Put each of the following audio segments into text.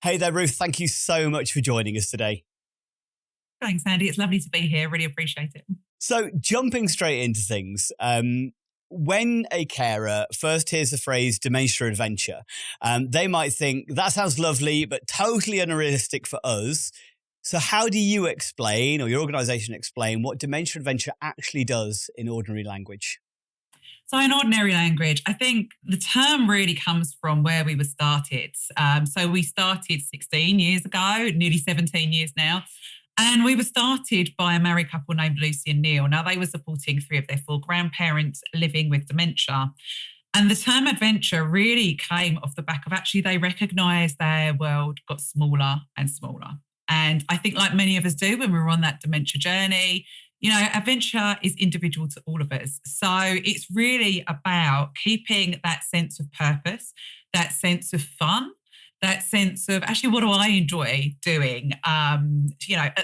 Hey there, Ruth. Thank you so much for joining us today. Thanks, Andy. It's lovely to be here. Really appreciate it. So, jumping straight into things, when a carer first hears the phrase Dementia Adventure, they might think that sounds lovely, but totally unrealistic for us. So, how do you explain, or your organisation explain, what Dementia Adventure actually does in ordinary language? So, in ordinary language, I think the term really comes from where we were started. So, we started 16 years ago, nearly 17 years now. And we were started by a married couple named Lucy and Neil. Now, they were supporting three of their four grandparents living with dementia. And the term adventure really came off the back of actually they recognised their world got smaller and smaller. And I think, like many of us do when we're on that dementia journey, adventure is individual to all of us. So it's really about keeping that sense of purpose, that sense of fun, that sense of actually what do I enjoy doing, at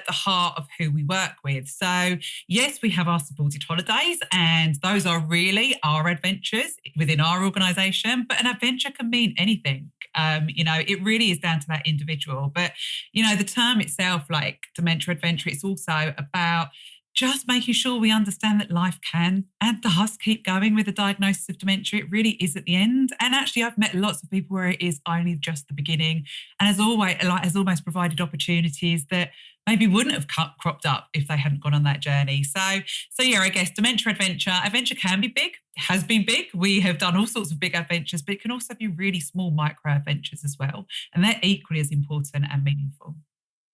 the heart of who we work with. So yes, we have our supported holidays and those are really our adventures within our organisation, but an adventure can mean anything. It really is down to that individual. But, the term itself, like Dementia Adventure, it's also about just making sure we understand that life can and does keep going with a diagnosis of dementia. It really is at the end. And actually, I've met lots of people where it is only just the beginning, and has almost provided opportunities that maybe wouldn't have cropped up if they hadn't gone on that journey. So yeah, I guess Dementia Adventure can be big, has been big. We have done all sorts of big adventures, but it can also be really small micro adventures as well. And they're equally as important and meaningful.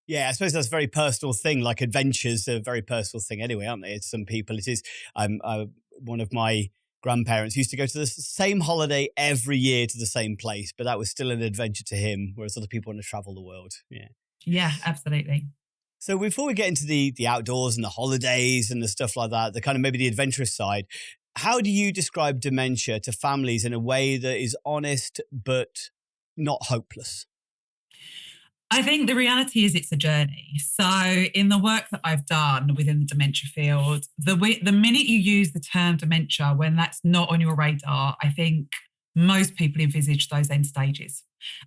Yeah, I suppose that's a very personal thing. Like adventures are a very personal thing anyway, aren't they? It's some people, it is. One of my grandparents used to go to the same holiday every year to the same place, but that was still an adventure to him, whereas other people want to travel the world. Yeah. Yeah, absolutely. So before we get into the outdoors and the holidays and the stuff like that, the kind of maybe the adventurous side, how do you describe dementia to families in a way that is honest but not hopeless? I think the reality is it's a journey. So in the work that I've done within the dementia field, the minute you use the term dementia when that's not on your radar, I think most people envisage those end stages.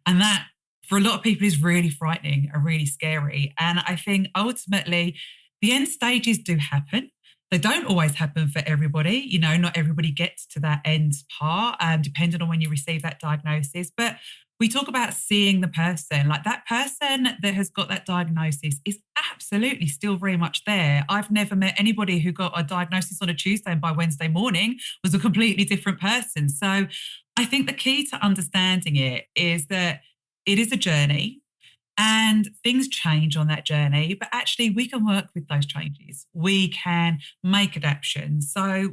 And that for a lot of people is really frightening and really scary. And I think ultimately the end stages do happen. They don't always happen for everybody. Not everybody gets to that end part, depending on when you receive that diagnosis. But we talk about seeing the person, like that person that has got that diagnosis is absolutely still very much there. I've never met anybody who got a diagnosis on a Tuesday and by Wednesday morning was a completely different person. So I think the key to understanding it is that it is a journey. And things change on that journey, but actually we can work with those changes. We can make adaptations. So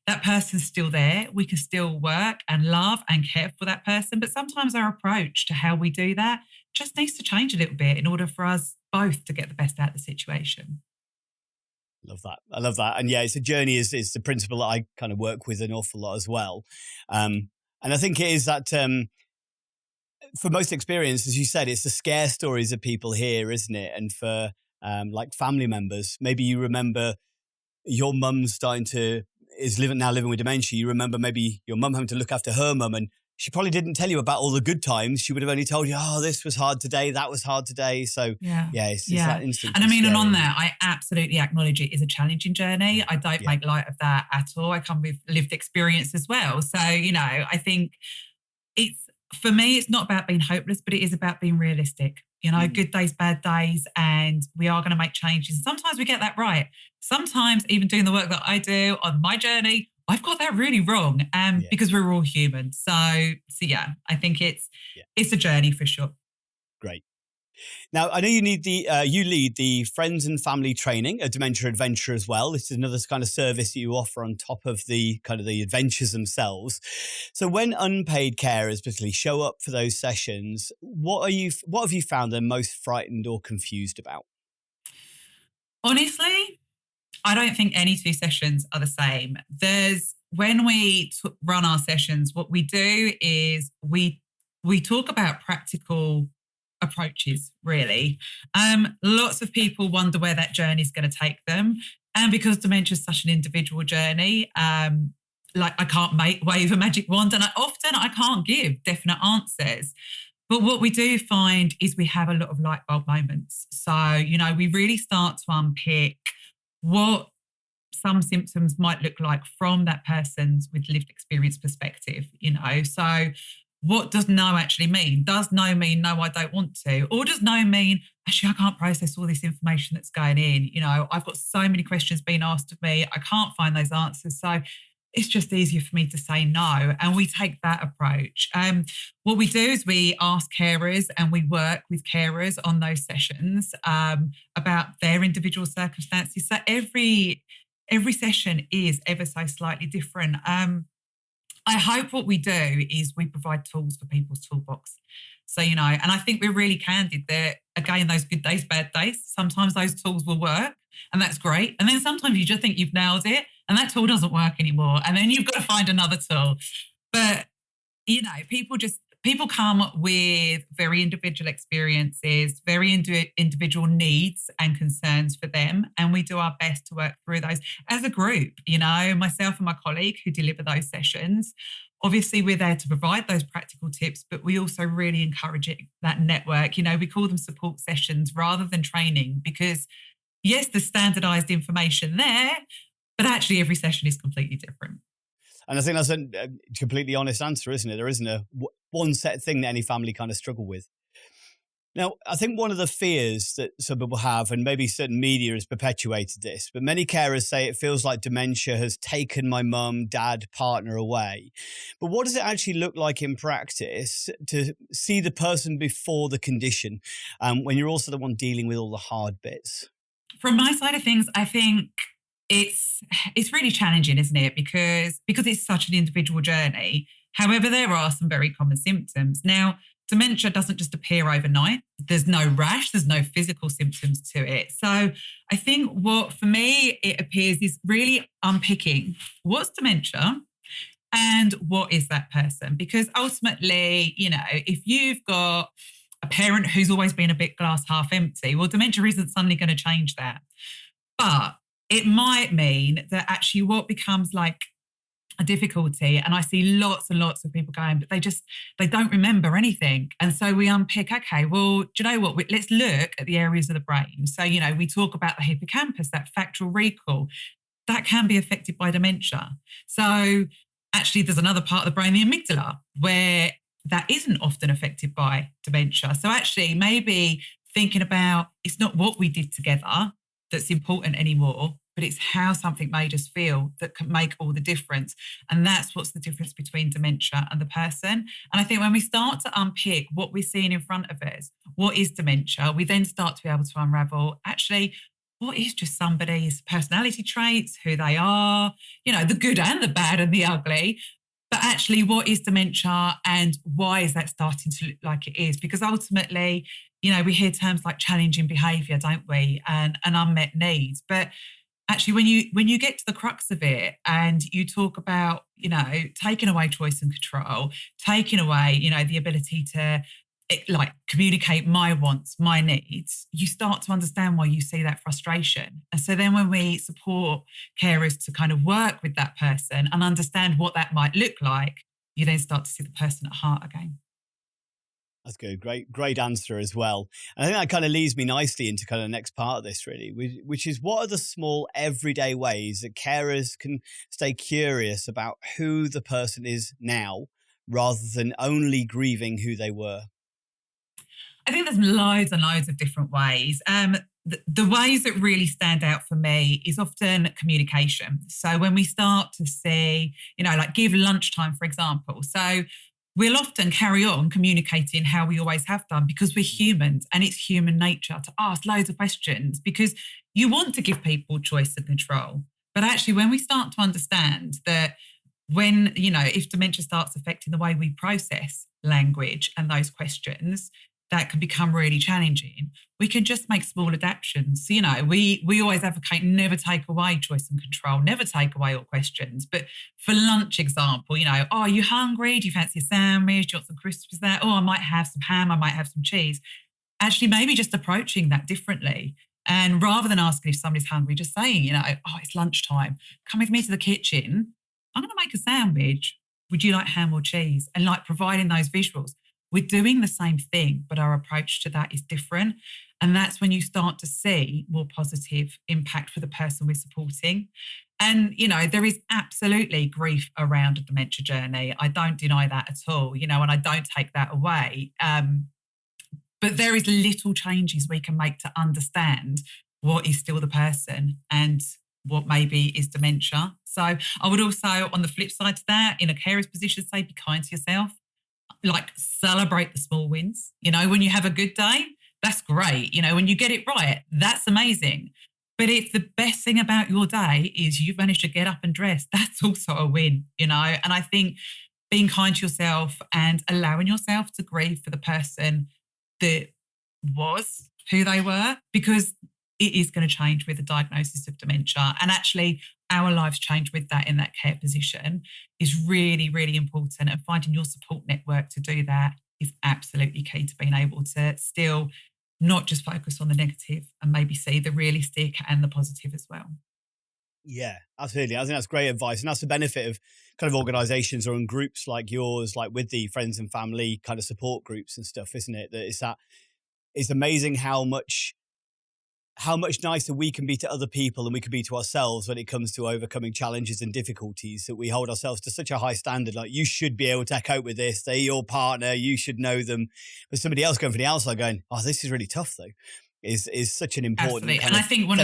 that person's still there. We can still work and love and care for that person. But sometimes our approach to how we do that just needs to change a little bit in order for us both to get the best out of the situation. Love that. I love that. And yeah, it's a journey is the principle that I kind of work with an awful lot as well. And I think it is that... for most experience, as you said, it's the scare stories that people hear, isn't it? And for like family members, maybe you remember your mum is living with dementia. You remember maybe your mum having to look after her mum, and she probably didn't tell you about all the good times. She would have only told you, "Oh, this was hard today, that was hard today." So it's that instant. And I mean, and on that, I absolutely acknowledge it is a challenging journey. I don't make light of that at all. I come with lived experience as well. So I think for me, it's not about being hopeless, but it is about being realistic. Good days, bad days, and we are going to make changes. Sometimes we get that right. Sometimes even doing the work that I do on my journey, I've got that really wrong because we're all human. So yeah, I think it's a journey for sure. Great. Now, I know you lead the Friends and Family Training at Dementia Adventure as well. This is another kind of service that you offer on top of the kind of the adventures themselves. So when unpaid carers particularly show up for those sessions, what have you found they're most frightened or confused about? Honestly, I don't think any two sessions are the same. When we run our sessions, what we do is we talk about practical approaches, really. Lots of people wonder where that journey is going to take them. And because dementia is such an individual journey, I can't wave a magic wand, and I can't give definite answers. But what we do find is we have a lot of light bulb moments. So, we really start to unpick what some symptoms might look like from that person's with lived experience perspective. So what does no actually mean? Does no mean no, I don't want to? Or does no mean, actually, I can't process all this information that's going in? I've got so many questions being asked of me. I can't find those answers. So it's just easier for me to say no. And we take that approach. What we do is we ask carers and we work with carers on those sessions about their individual circumstances. So every session is ever so slightly different. I hope what we do is we provide tools for people's toolbox. So, and I think we're really candid that, again, those good days, bad days, sometimes those tools will work and that's great. And then sometimes you just think you've nailed it and that tool doesn't work anymore. And then you've got to find another tool. But, people come with very individual experiences, very individual needs and concerns for them. And we do our best to work through those as a group. Myself and my colleague who deliver those sessions, obviously we're there to provide those practical tips, but we also really encourage that network. We call them support sessions rather than training because, yes, there's standardized information there, but actually every session is completely different. And I think that's a completely honest answer, isn't it? There isn't a one set thing that any family kind of struggle with. Now, I think one of the fears that some people have, and maybe certain media has perpetuated this, but many carers say it feels like dementia has taken my mum, dad, partner away. But what does it actually look like in practice to see the person before the condition when you're also the one dealing with all the hard bits? From my side of things, I think it's really challenging, isn't it? Because it's such an individual journey. However, there are some very common symptoms. Now, dementia doesn't just appear overnight. There's no rash, there's no physical symptoms to it. So I think what, for me, it appears is really unpicking what's dementia and what is that person? Because ultimately, if you've got a parent who's always been a bit glass half empty, well, dementia isn't suddenly going to change that. But it might mean that actually what becomes like a difficulty, and I see lots and lots of people going, but they don't remember anything. And so we unpick, okay, well, do you know what? Let's look at the areas of the brain. So, we talk about the hippocampus, that factual recall, that can be affected by dementia. So actually there's another part of the brain, the amygdala, where that isn't often affected by dementia. So actually maybe thinking about it's not what we did together that's important anymore, but it's how something made us feel that can make all the difference. And that's what's the difference between dementia and the person. And I think when we start to unpick what we're seeing in front of us, what is dementia, we then start to be able to unravel, actually, what is just somebody's personality traits, who they are, the good and the bad and the ugly. But actually, what is dementia and why is that starting to look like it is? Because ultimately, we hear terms like challenging behaviour, don't we? And unmet needs. But actually, when you get to the crux of it and you talk about, taking away choice and control, taking away, the ability to communicate my wants, my needs, you start to understand why you see that frustration. And so then when we support carers to kind of work with that person and understand what that might look like, you then start to see the person at heart again. That's good. Great answer as well. And I think that kind of leads me nicely into kind of the next part of this, really, which is what are the small everyday ways that carers can stay curious about who the person is now rather than only grieving who they were? I think there's loads and loads of different ways. The ways that really stand out for me is often communication. So when we start to see, give lunchtime, for example. So we'll often carry on communicating how we always have done because we're humans and it's human nature to ask loads of questions because you want to give people choice and control. But actually, when we start to understand that if dementia starts affecting the way we process language and those questions, that can become really challenging. We can just make small adaptations. We always advocate never take away choice and control, never take away all questions. But for lunch example, oh, are you hungry? Do you fancy a sandwich? Do you want some crisps? Is that? Oh, I might have some ham. I might have some cheese. Actually, maybe just approaching that differently. And rather than asking if somebody's hungry, just saying, oh, it's lunchtime. Come with me to the kitchen. I'm going to make a sandwich. Would you like ham or cheese? And providing those visuals. we're doing the same thing, but our approach to that is different. And that's when you start to see more positive impact for the person we're supporting. And, there is absolutely grief around a dementia journey. I don't deny that at all, and I don't take that away. But there is little changes we can make to understand what is still the person and what maybe is dementia. So I would also, on the flip side to that, in a carer's position, say be kind to yourself. Like celebrate the small wins. When you have a good day, that's great. When you get it right, that's amazing. But if the best thing about your day is you've managed to get up and dress, that's also a win, And I think being kind to yourself and allowing yourself to grieve for the person that was who they were, because it is going to change with the diagnosis of dementia. And actually, our lives change with that in that care position is really, really important. And finding your support network to do that is absolutely key to being able to still not just focus on the negative and maybe see the realistic and the positive as well. Yeah, absolutely. I think that's great advice. And that's the benefit of kind of organizations or in groups like yours, like with the friends and family kind of support groups and stuff, isn't it? It's amazing how much nicer we can be to other people and we can be to ourselves when it comes to overcoming challenges and difficulties, that we hold ourselves to such a high standard. Like, you should be able to cope with this. They're your partner. You should know them. But somebody else going from the outside going, oh, this is really tough though, is such an important Absolutely. And I think one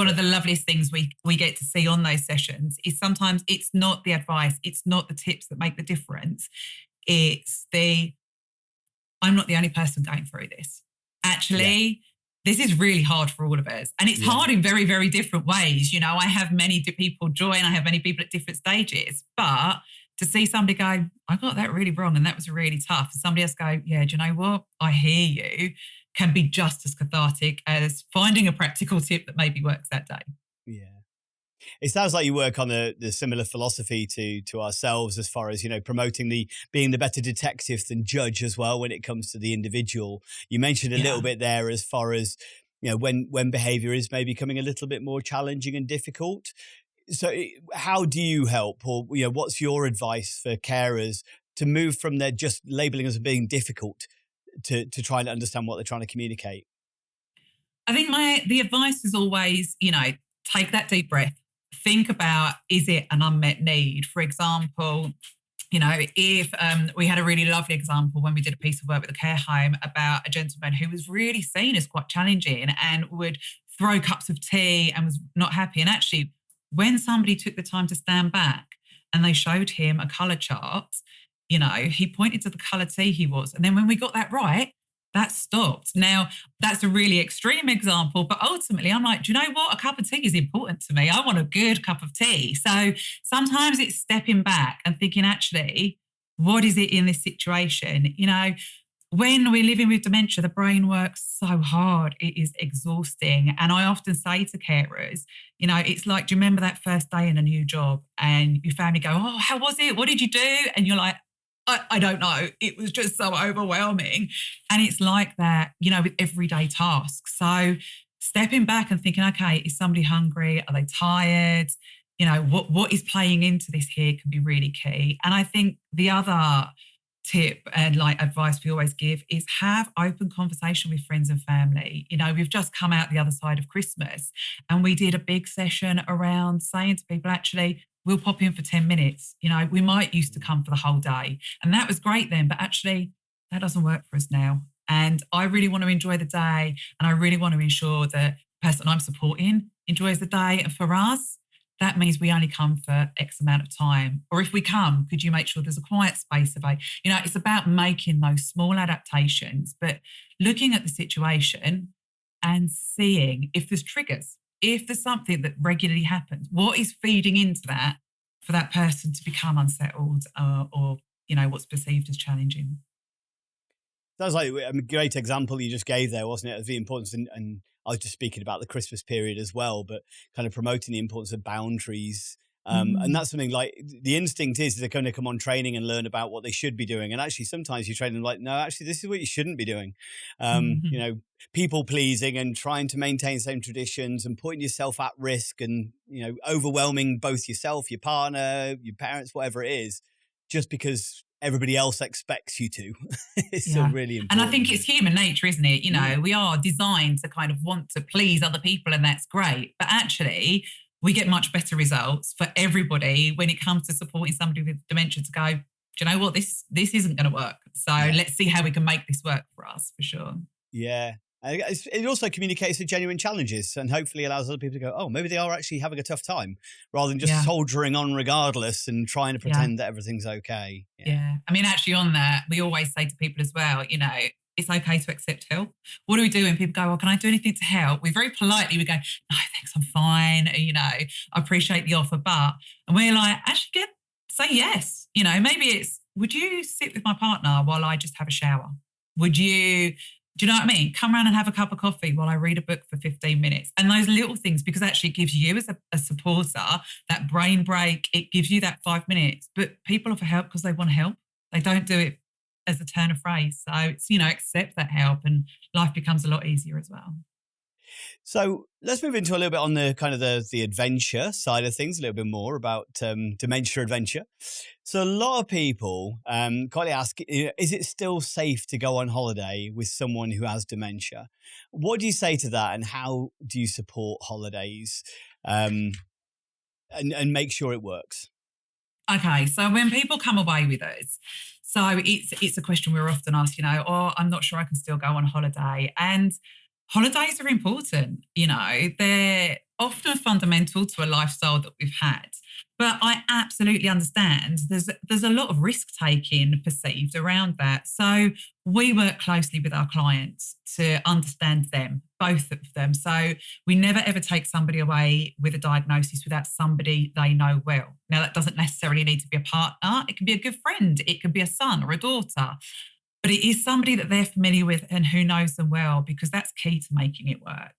of the loveliest things we get to see on those sessions is sometimes it's not the advice, it's not the tips that make the difference. It's I'm not the only person going through this. Actually, this is really hard for all of us. And it's hard in very, very different ways. I have many people join, I have many people at different stages. But to see somebody go, I got that really wrong and that was really tough. And somebody else go, yeah, do you know what? I hear you, can be just as cathartic as finding a practical tip that maybe works that day. Yeah. It sounds like you work on the similar philosophy to ourselves, as far as, promoting being the better detective than judge as well when it comes to the individual. You mentioned a little bit there as far as, when behavior is maybe becoming a little bit more challenging and difficult. So how do you help, or, what's your advice for carers to move from their just labeling as being difficult to try and understand what they're trying to communicate? I think the advice is always, take that deep breath. Think about, is it an unmet need? For example, if we had a really lovely example when we did a piece of work with a care home about a gentleman who was really seen as quite challenging and would throw cups of tea and was not happy. And actually, when somebody took the time to stand back and they showed him a colour chart, he pointed to the colour tea he was. And then when we got that right, that stopped. Now, that's a really extreme example, but ultimately I'm like, do you know what? A cup of tea is important to me. I want a good cup of tea. So sometimes it's stepping back and thinking, actually, what is it in this situation? When we're living with dementia, the brain works so hard. It is exhausting. And I often say to carers, it's like, do you remember that first day in a new job and your family go, oh, how was it? What did you do? And you're like, I don't know. It was just so overwhelming. And it's like that, with everyday tasks. So stepping back and thinking, okay, is somebody hungry? Are they tired? What is playing into this here can be really key. And I think the other tip and advice we always give is have open conversation with friends and family. We've just come out the other side of Christmas and we did a big session around saying to people, actually, we'll pop in for 10 minutes. We might used to come for the whole day. And that was great then, but actually that doesn't work for us now. And I really want to enjoy the day. And I really want to ensure that the person I'm supporting enjoys the day. And for us, that means we only come for X amount of time. Or if we come, could you make sure there's a quiet space about, it's about making those small adaptations, but looking at the situation and seeing if there's triggers. If there's something that regularly happens, what is feeding into that for that person to become unsettled or what's perceived as challenging? That was like a great example you just gave there, wasn't it, of the importance, and I was just speaking about the Christmas period as well, but kind of promoting the importance of boundaries. And that's something like the instinct is they're going to come on training and learn about what they should be doing. And actually, sometimes you train them like, no, actually, this is what you shouldn't be doing. People pleasing and trying to maintain same traditions and putting yourself at risk and, overwhelming both yourself, your partner, your parents, whatever it is, just because everybody else expects you to. It's still Yeah. really And I important, think isn't it's it? human nature, isn't it? Mm. We are designed to kind of want to please other people, and that's great. But actually, we get much better results for everybody when it comes to supporting somebody with dementia to go, do you know what? This isn't going to work. So Yeah. let's see how we can make this work for us, for sure. Yeah. It also communicates the genuine challenges and hopefully allows other people to go, oh, maybe they are actually having a tough time rather than just Yeah. soldiering on regardless and trying to Yeah. pretend that everything's okay. Yeah. Yeah. I mean, actually, on that, we always say to people as well, it's okay to accept help. What do we do when people go, well, can I do anything to help? We very politely, we go, no, thanks, I'm fine. I appreciate the offer, and we're like, actually, say yes. Maybe it's, would you sit with my partner while I just have a shower? Would you, do you know what I mean? Come around and have a cup of coffee while I read a book for 15 minutes. And those little things, because actually it gives you as a supporter that brain break, it gives you that 5 minutes. But people offer help because they want help. They don't do it as a turn of phrase. So it's, accept that help and life becomes a lot easier as well. So let's move into a little bit on the kind of the adventure side of things, a little bit more about Dementia Adventure. So a lot of people kindly ask, is it still safe to go on holiday with someone who has dementia? What do you say to that, and how do you support holidays and make sure it works? Okay, so when people come away with us, so it's a question we're often asked, oh, I'm not sure I can still go on holiday. And holidays are important, they're often fundamental to a lifestyle that we've had. But I absolutely understand there's a lot of risk taking perceived around that. So we work closely with our clients to understand them, both of them. So we never ever take somebody away with a diagnosis without somebody they know well. Now, that doesn't necessarily need to be a partner. It can be a good friend. It can be a son or a daughter. But it is somebody that they're familiar with and who knows them well, because that's key to making it work.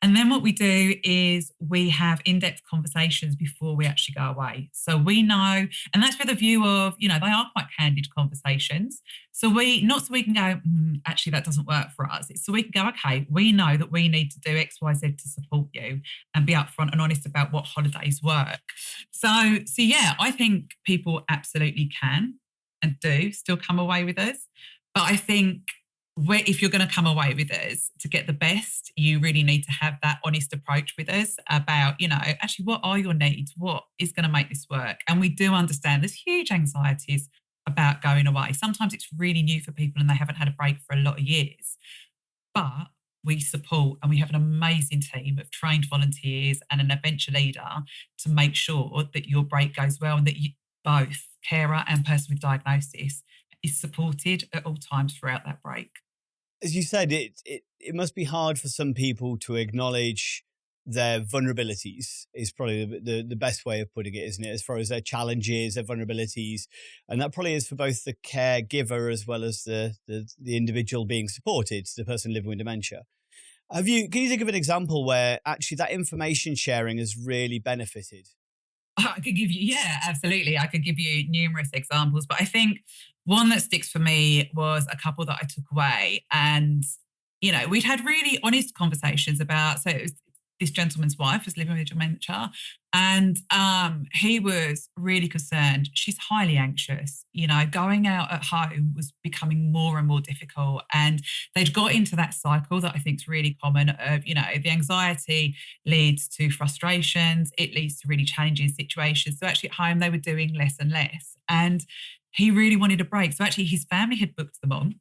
And then what we do is we have in-depth conversations before we actually go away. So we know, and that's with a view of, they are quite candid conversations. So not so we can go, actually, that doesn't work for us. It's so we can go, okay, we know that we need to do X, Y, Z to support you, and be upfront and honest about what holidays work. So yeah, I think people absolutely can and do still come away with us. But I think if you're going to come away with us to get the best, you really need to have that honest approach with us about, actually, what are your needs? What is going to make this work? And we do understand there's huge anxieties about going away. Sometimes it's really new for people and they haven't had a break for a lot of years. But we support, and we have an amazing team of trained volunteers and an adventure leader to make sure that your break goes well and that you, both carer and person with diagnosis, is supported at all times throughout that break. As you said, it must be hard for some people to acknowledge their vulnerabilities is probably the best way of putting it, isn't it? As far as their challenges, their vulnerabilities. And that probably is for both the caregiver as well as the individual being supported, the person living with dementia. Can you think of an example where actually that information sharing has really benefited? I could give you, yeah, absolutely. I could give you numerous examples, but I think one that sticks for me was a couple that I took away. And, we'd had really honest conversations about, so it was this gentleman's wife was living with dementia, and he was really concerned. She's highly anxious. Going out at home was becoming more and more difficult, and they'd got into that cycle that I think is really common of, the anxiety leads to frustrations. It leads to really challenging situations. So actually at home, they were doing less and less, and he really wanted a break. So actually his family had booked them on,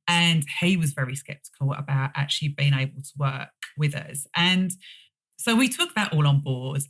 and he was very skeptical about actually being able to work with us. And so we took that all on board.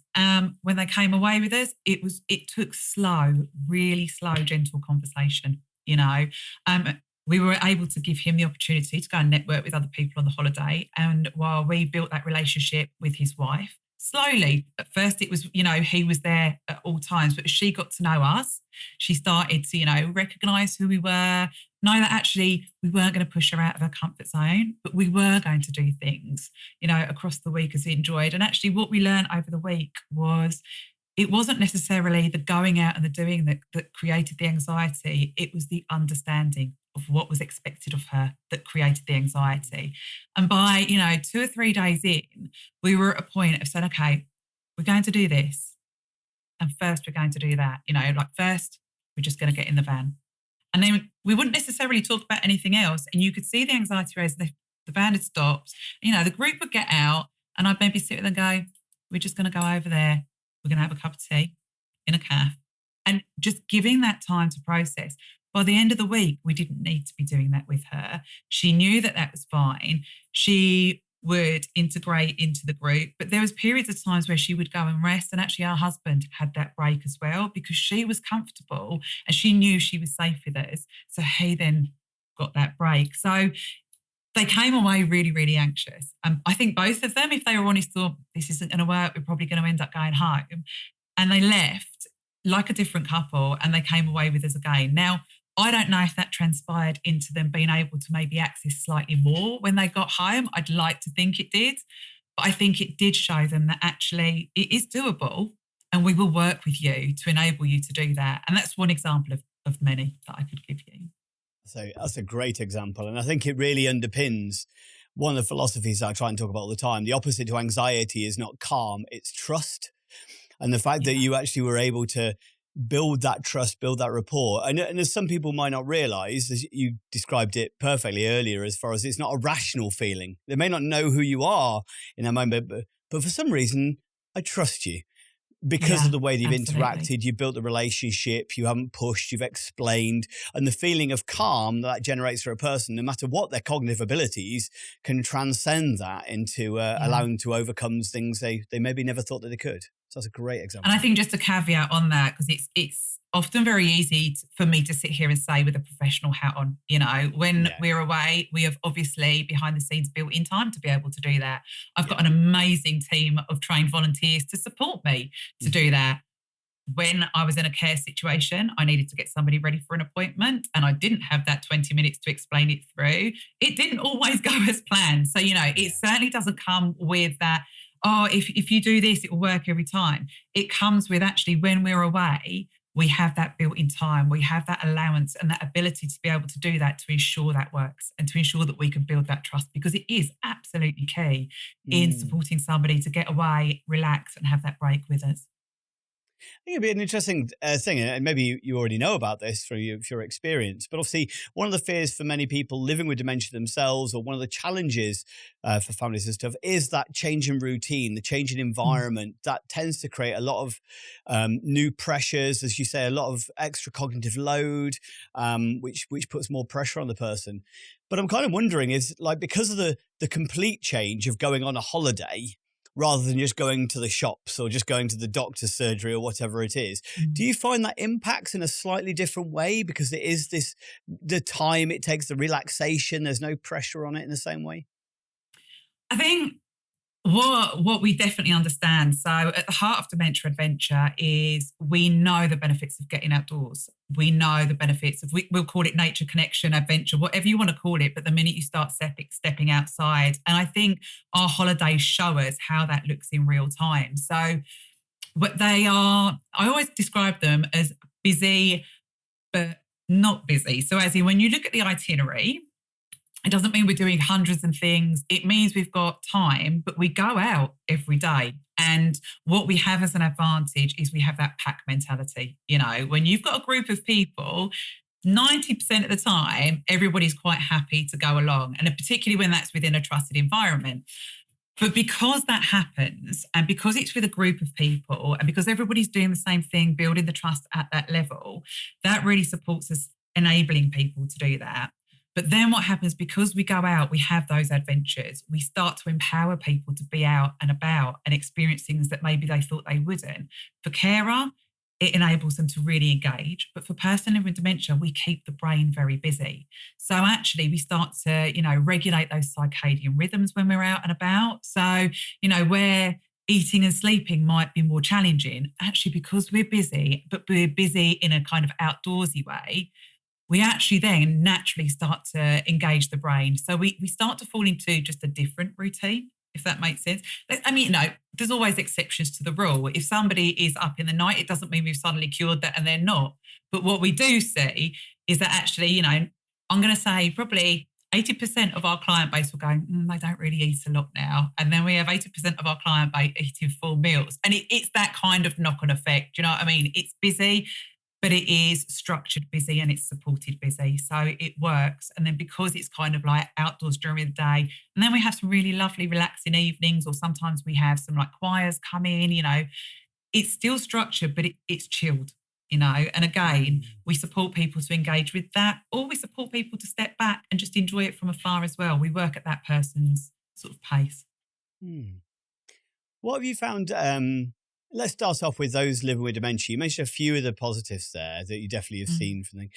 When they came away with us, it took slow, really slow, gentle conversation. We were able to give him the opportunity to go and network with other people on the holiday. And while we built that relationship with his wife, slowly, at first it was, he was there at all times, but as she got to know us, she started to, recognise who we were, know that actually we weren't going to push her out of her comfort zone, but we were going to do things, across the week as we enjoyed. And actually what we learned over the week was it wasn't necessarily the going out and the doing that created the anxiety. It was the understanding of what was expected of her that created the anxiety. And by, 2 or 3 days in, we were at a point of saying, okay, we're going to do this. And first we're going to do that. First, we're just going to get in the van. And then we wouldn't necessarily talk about anything else. And you could see the anxiety raise, the van had stopped. The group would get out and I'd maybe sit with them and go, we're just going to go over there. We're going to have a cup of tea in a cafe. And just giving that time to process. By the end of the week, we didn't need to be doing that with her. She knew that that was fine. She would integrate into the group, but there was periods of times where she would go and rest, and actually our husband had that break as well because she was comfortable and she knew she was safe with us. So he then got that break. So they came away really, really anxious. I think both of them, if they were honest, thought this isn't going to work, we're probably going to end up going home. And they left like a different couple and they came away with us again. Now, I don't know if that transpired into them being able to maybe access slightly more when they got home. I'd like to think it did, but I think it did show them that actually it is doable and we will work with you to enable you to do that. And that's one example of many that I could give you. So that's a great example. And I think it really underpins one of the philosophies I try and talk about all the time. The opposite to anxiety is not calm, it's trust. And the fact that you actually were able to build that trust, build that rapport. And as some people might not realize, as you described it perfectly earlier, as far as it's not a rational feeling. They may not know who you are in that moment, but for some reason, I trust you. Because of the way that you've interacted, you built the relationship, you haven't pushed, you've explained, and the feeling of calm that generates for a person, no matter what their cognitive abilities, can transcend that into allowing them to overcome things they maybe never thought that they could. So that's a great example. And I think just a caveat on that, because it's often very easy for me to sit here and say with a professional hat on, when we're away, we have obviously behind the scenes built in time to be able to do that. I've got an amazing team of trained volunteers to support me to do that. When I was in a care situation, I needed to get somebody ready for an appointment and I didn't have that 20 minutes to explain it through. It didn't always go as planned. So, it certainly doesn't come with that, if you do this, it will work every time. It comes with actually when we're away, we have that built in time. We have that allowance and that ability to be able to do that to ensure that works and to ensure that we can build that trust, because it is absolutely key in supporting somebody to get away, relax and have that break with us. I think it'd be an interesting thing, and maybe you already know about this through your experience, but obviously one of the fears for many people living with dementia themselves, or one of the challenges for families and stuff, is that change in routine, the change in environment. That tends to create a lot of new pressures, as you say, a lot of extra cognitive load, which puts more pressure on the person. But I'm kind of wondering, is like, because of the complete change of going on a holiday, rather than just going to the shops or just going to the doctor's surgery or whatever it is. Do you find that impacts in a slightly different way because it is the time it takes, the relaxation, there's no pressure on it in the same way? I think what we definitely understand, so at the heart of Dementia Adventure is we know the benefits of getting outdoors. We know the benefits of, we'll call it nature connection, adventure, whatever you want to call it, but the minute you start stepping outside, and I think our holidays show us how that looks in real time. So what they are, I always describe them as busy, but not busy. So as in, when you look at the itinerary, it doesn't mean we're doing hundreds of things. It means we've got time, but we go out every day. And what we have as an advantage is we have that pack mentality. When you've got a group of people, 90% of the time, everybody's quite happy to go along. And particularly when that's within a trusted environment. But because that happens, and because it's with a group of people, and because everybody's doing the same thing, building the trust at that level, that really supports us enabling people to do that. But then what happens, because we go out, we have those adventures, we start to empower people to be out and about and experience things that maybe they thought they wouldn't. For carer, it enables them to really engage. But for person living with dementia, we keep the brain very busy. So actually we start to, regulate those circadian rhythms when we're out and about. So, where eating and sleeping might be more challenging, actually because we're busy, but we're busy in a kind of outdoorsy way, we actually then naturally start to engage the brain. So we start to fall into just a different routine, if that makes sense. I mean, there's always exceptions to the rule. If somebody is up in the night, it doesn't mean we've suddenly cured that and they're not. But what we do see is that actually, I'm going to say probably 80% of our client base will go, they don't really eat a lot now. And then we have 80% of our client base eating full meals. And it's that kind of knock-on effect. Do you know what I mean? It's busy, but it is structured busy and it's supported busy. So it works. And then because it's kind of like outdoors during the day, and then we have some really lovely relaxing evenings, or sometimes we have some like choirs come in, it's still structured, but it's chilled, And again, we support people to engage with that, or we support people to step back and just enjoy it from afar as well. We work at that person's sort of pace. What have you found? Let's start off with those living with dementia. You mentioned a few of the positives there that you definitely have seen from them.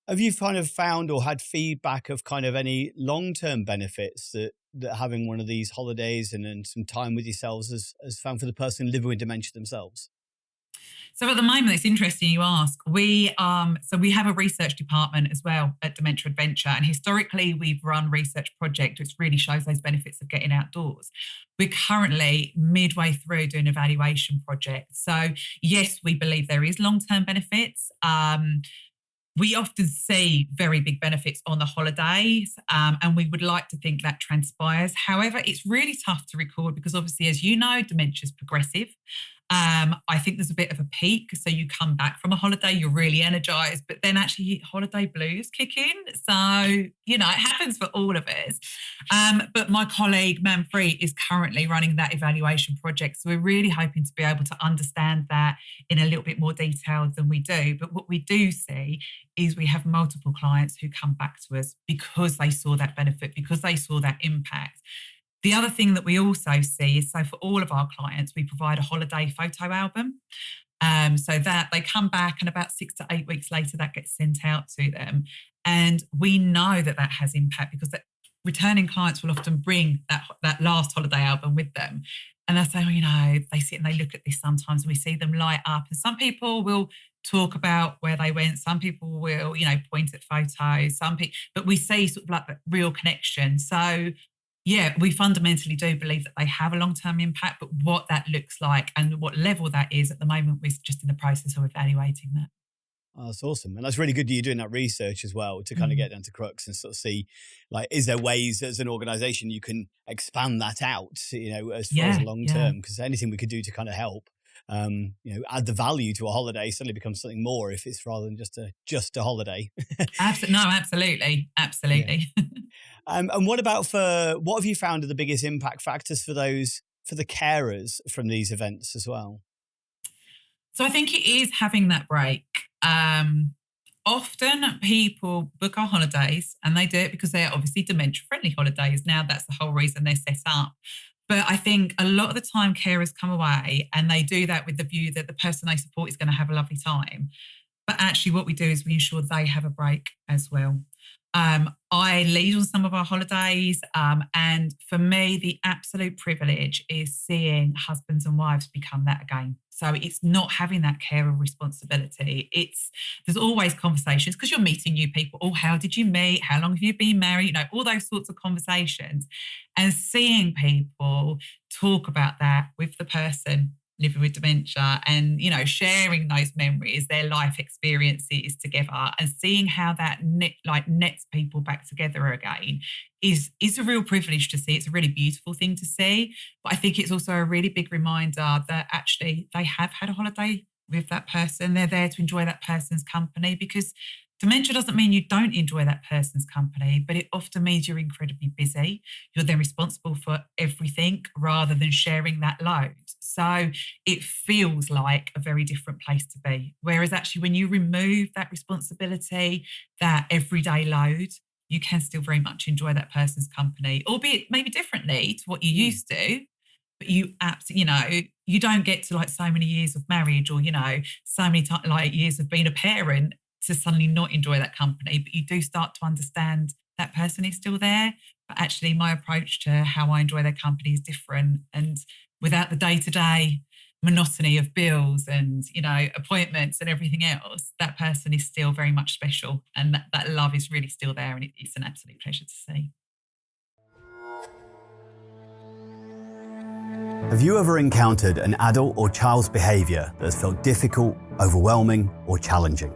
Have you kind of found or had feedback of kind of any long-term benefits that having one of these holidays and then some time with yourselves has found for the person living with dementia themselves? So at the moment, it's interesting you ask. We have a research department as well at Dementia Adventure, and historically we've run research projects which really shows those benefits of getting outdoors. We're currently midway through doing an evaluation project. So yes, we believe there is long-term benefits. We often see very big benefits on the holidays, and we would like to think that transpires. However, it's really tough to record because obviously, as you know, dementia is progressive. I think there's a bit of a peak. So you come back from a holiday, you're really energized, but then actually holiday blues kick in. So, it happens for all of us. But my colleague, Manfred, is currently running that evaluation project. So we're really hoping to be able to understand that in a little bit more detail than we do. But what we do see is we have multiple clients who come back to us because they saw that benefit, because they saw that impact. The other thing that we also see is, so for all of our clients, we provide a holiday photo album. So that they come back and about 6 to 8 weeks later, that gets sent out to them. And we know that has impact because returning clients will often bring that last holiday album with them. And they say, they sit and they look at this sometimes and we see them light up. And some people will talk about where they went. Some people will, point at photos, but we see sort of like that real connection. So yeah, we fundamentally do believe that they have a long-term impact, but what that looks like and what level that is at the moment, we're just in the process of evaluating that. Oh, that's awesome. And that's really good that you're doing that research as well to kind of get down to crux and sort of see, like, is there ways as an organization you can expand that out, as far as long term? Because anything we could do to kind of help, add the value to a holiday suddenly becomes something more if it's rather than just a holiday. Absolutely. Yeah. And what have you found are the biggest impact factors for the carers from these events as well? So I think it is having that break. Often people book our holidays and they do it because they're obviously dementia-friendly holidays. Now that's the whole reason they're set up. But I think a lot of the time carers come away and they do that with the view that the person they support is going to have a lovely time. But actually what we do is we ensure they have a break as well. I lead on some of our holidays, and for me, the absolute privilege is seeing husbands and wives become that again. So it's not having that care or responsibility. There's always conversations because you're meeting new people. Oh, how did you meet? How long have you been married? All those sorts of conversations, and seeing people talk about that with the person living with dementia and, sharing those memories, their life experiences together and seeing how that nets people back together again is a real privilege to see. It's a really beautiful thing to see. But I think it's also a really big reminder that actually they have had a holiday with that person. They're there to enjoy that person's company, because dementia doesn't mean you don't enjoy that person's company, but it often means you're incredibly busy. You're then responsible for everything rather than sharing that load. So it feels like a very different place to be. Whereas actually when you remove that responsibility, that everyday load, you can still very much enjoy that person's company, albeit maybe differently to what you used to. But you absolutely, you don't get to like so many years of marriage or, so many years of being a parent to suddenly not enjoy that company, but you do start to understand that person is still there. But actually my approach to how I enjoy their company is different. And without the day-to-day monotony of bills and, appointments and everything else, that person is still very much special. And that love is really still there. And it's an absolute pleasure to see. Have you ever encountered an adult or child's behaviour that has felt difficult, overwhelming, or challenging?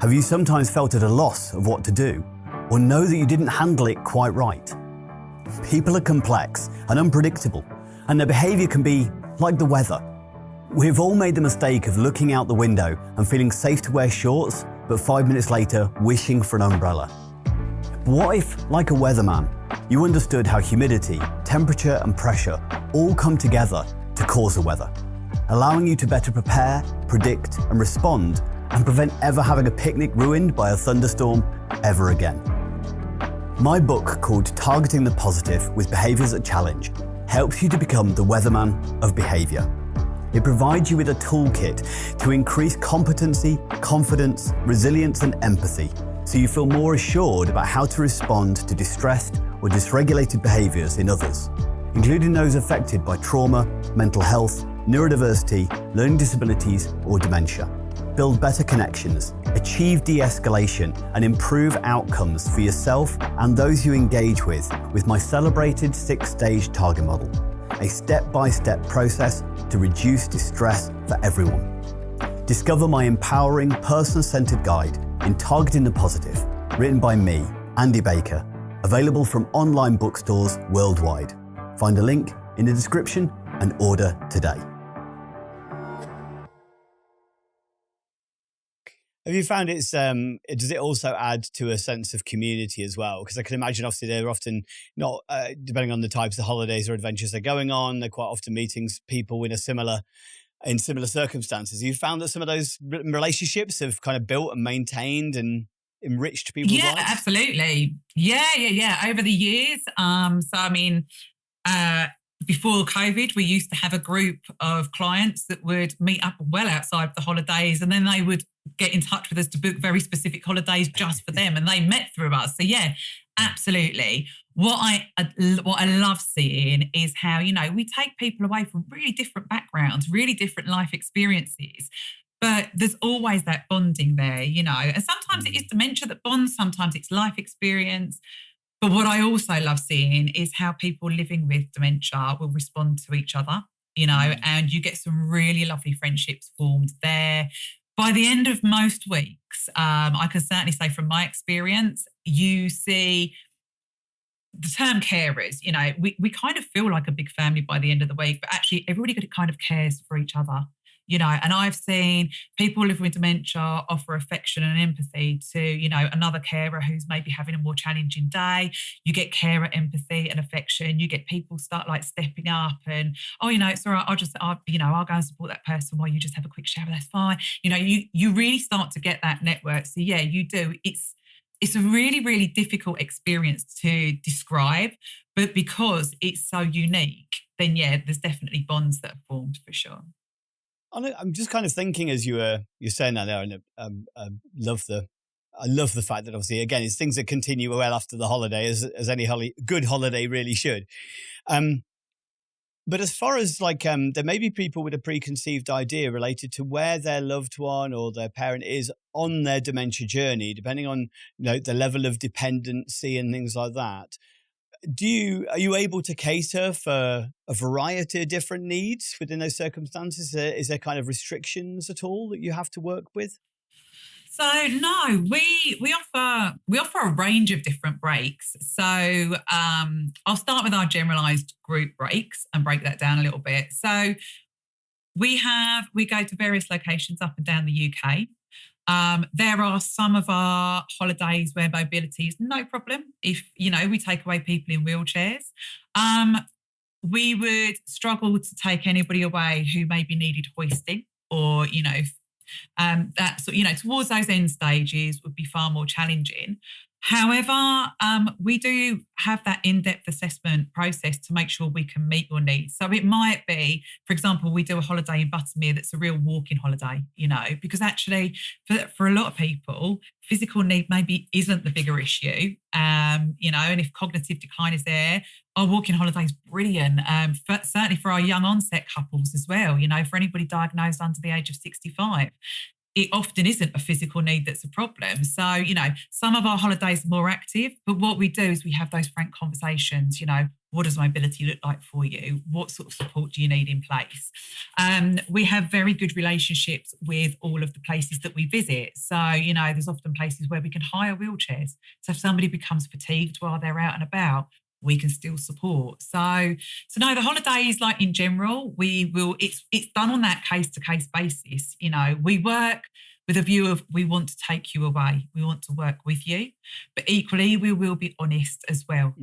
Have you sometimes felt at a loss of what to do, or know that you didn't handle it quite right? People are complex and unpredictable, and their behaviour can be like the weather. We've all made the mistake of looking out the window and feeling safe to wear shorts, but 5 minutes later, wishing for an umbrella. What if, like a weatherman, you understood how humidity, temperature and pressure all come together to cause the weather, allowing you to better prepare, predict and respond and prevent ever having a picnic ruined by a thunderstorm ever again? My book, called Targeting the Positive with Behaviours that Challenge, helps you to become the weatherman of behaviour. It provides you with a toolkit to increase competency, confidence, resilience and empathy, so you feel more assured about how to respond to distressed or dysregulated behaviours in others, including those affected by trauma, mental health, neurodiversity, learning disabilities or dementia. Build better connections, achieve de-escalation and improve outcomes for yourself and those you engage with my celebrated 6-stage target model, a step-by-step process to reduce distress for everyone. Discover my empowering, person-centered guide in Targeting the Positive, written by me, Andy Baker, available from online bookstores worldwide. Find a link in the description and order today. Have you found does it also add to a sense of community as well? Because I can imagine obviously they're often not, depending on the types of holidays or adventures they're going on, they're quite often meeting people in similar circumstances. Have you found that some of those relationships have kind of built and maintained and enriched people's lives? Yeah, absolutely. Yeah. Over the years. Before COVID, we used to have a group of clients that would meet up well outside of the holidays, and then they would get in touch with us to book very specific holidays just for them, and they met through us. So yeah, absolutely. What I love seeing is how, we take people away from really different backgrounds, really different life experiences, but there's always that bonding there, and sometimes it is dementia that bonds, sometimes it's life experience. But what I also love seeing is how people living with dementia will respond to each other, and you get some really lovely friendships formed there. By the end of most weeks, I can certainly say from my experience, you see the term carers, we kind of feel like a big family by the end of the week, but actually everybody kind of cares for each other. And I've seen people living with dementia offer affection and empathy to, another carer who's maybe having a more challenging day. You get carer empathy and affection. You get people start like stepping up and, it's all right. I'll go and support that person while you just have a quick shower. That's fine. You really start to get that network. So yeah, you do. It's a really, really difficult experience to describe, but because it's so unique, then yeah, there's definitely bonds that are formed for sure. I'm just kind of thinking as you're saying that there, and I love the fact that obviously again it's things that continue well after the holiday, as any good holiday really should. But as far as there may be people with a preconceived idea related to where their loved one or their parent is on their dementia journey, depending on the level of dependency and things like that. Are you able to cater for a variety of different needs within those circumstances? Is there kind of restrictions at all that you have to work with? So no, we offer a range of different breaks. So I'll start with our generalised group breaks and break that down a little bit. So we go to various locations up and down the UK. There are some of our holidays where mobility is no problem. If, we take away people in wheelchairs. We would struggle to take anybody away who maybe needed hoisting or, towards those end stages would be far more challenging. However, we do have that in-depth assessment process to make sure we can meet your needs. So it might be, for example, we do a holiday in Buttermere that's a real walking holiday, because actually for a lot of people, physical need maybe isn't the bigger issue, and if cognitive decline is there, our walking holiday is brilliant, certainly for our young onset couples as well, for anybody diagnosed under the age of 65. It often isn't a physical need that's a problem. So, some of our holidays are more active, but what we do is we have those frank conversations, what does mobility look like for you? What sort of support do you need in place? We have very good relationships with all of the places that we visit. So, there's often places where we can hire wheelchairs. So if somebody becomes fatigued while they're out and about, we can still support. So no, the holidays, like in general, it's done on that case-to-case basis. We work with a view of we want to take you away. We want to work with you. But equally, we will be honest as well,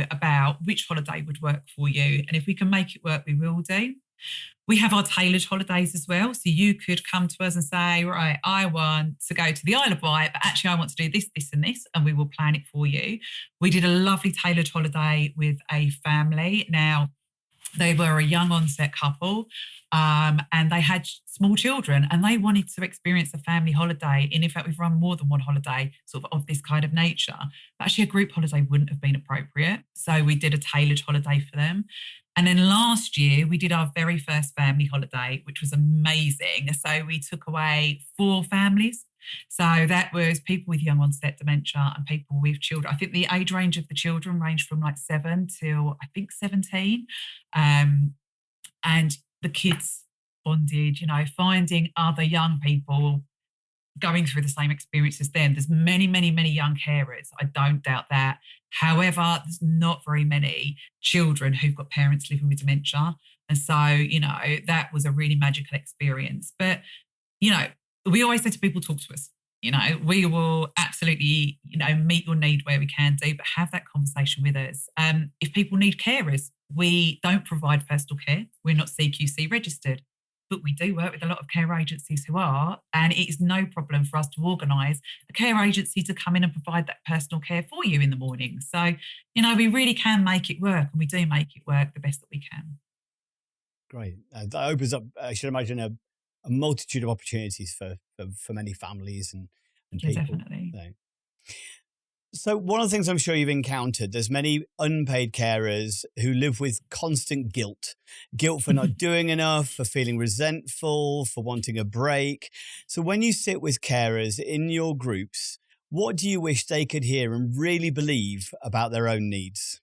about which holiday would work for you. And if we can make it work, we will do. We have our tailored holidays as well. So you could come to us and say, right, I want to go to the Isle of Wight, but actually I want to do this, this and this, and we will plan it for you. We did a lovely tailored holiday with a family. Now, they were a young onset couple, and they had small children, and they wanted to experience a family holiday. And in fact, we've run more than one holiday sort of this kind of nature. But actually, a group holiday wouldn't have been appropriate. So we did a tailored holiday for them. And then last year, we did our very first family holiday, which was amazing. So we took away 4 families. So that was people with young onset dementia and people with children. I think the age range of the children ranged from like 7 till I think 17. And the kids bonded, finding other young people going through the same experience as them. There's many, many, many young carers. I don't doubt that. However, there's not very many children who've got parents living with dementia. And so, that was a really magical experience. But, we always say to people, talk to us. We will absolutely, meet your need where we can do, but have that conversation with us. If people need carers, we don't provide personal care. We're not CQC registered, but we do work with a lot of care agencies who are, and it is no problem for us to organise a care agency to come in and provide that personal care for you in the morning. So, we really can make it work, and we do make it work the best that we can. Great. That opens up, I should imagine, a multitude of opportunities for many families and people. Definitely. So one of the things I'm sure you've encountered, there's many unpaid carers who live with constant guilt for not doing enough, for feeling resentful, for wanting a break. So when you sit with carers in your groups, what do you wish they could hear and really believe about their own needs?